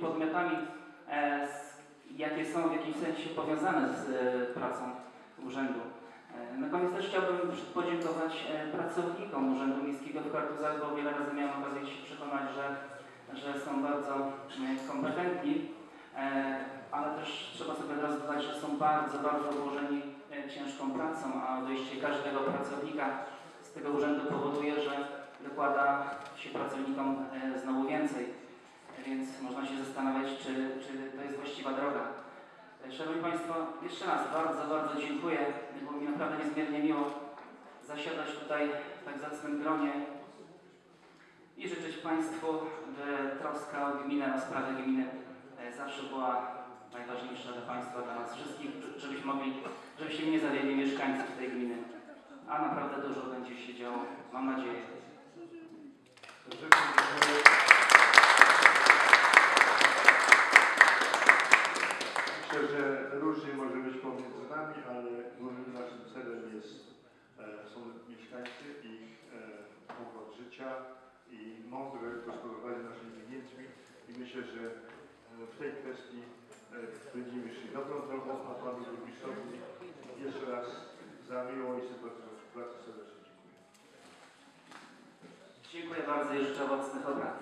podmiotami, jakie są w jakimś sensie powiązane z pracą urzędu. Na koniec też chciałbym podziękować pracownikom Urzędu Miejskiego w Kartuzach, bo wiele razy miałem okazję się przekonać, że są bardzo kompetentni, ale też trzeba sobie teraz dodać, że są bardzo, bardzo obłożeni ciężką pracą, a odejście każdego pracownika z tego urzędu powoduje, że dokłada się pracownikom znowu więcej, więc można się zastanawiać, czy to jest właściwa droga. Szanowni Państwo, jeszcze raz bardzo, bardzo dziękuję, było mi naprawdę niezmiernie miło zasiadać tutaj w tak zacnym gronie i życzyć Państwu, by troska o gminę, o sprawy gminy zawsze była najważniejsza dla Państwa, dla nas wszystkich, żebyście nie zawiedli mieszkańców tej gminy, a naprawdę dużo będzie się działo, mam nadzieję. Myślę, że różnie może być pomiędzy nami, ale głównym naszym celem są mieszkańcy, ich komfort życia i mądre gospodarowanie naszymi pieniędzmi i myślę, że w tej kwestii będziemy szli dobrą drogą, a Panu Burmistrzowi jeszcze raz za miłą i sympatyczną współpracę serdecznie dziękuję. Dziękuję bardzo i życzę owocnych obrad.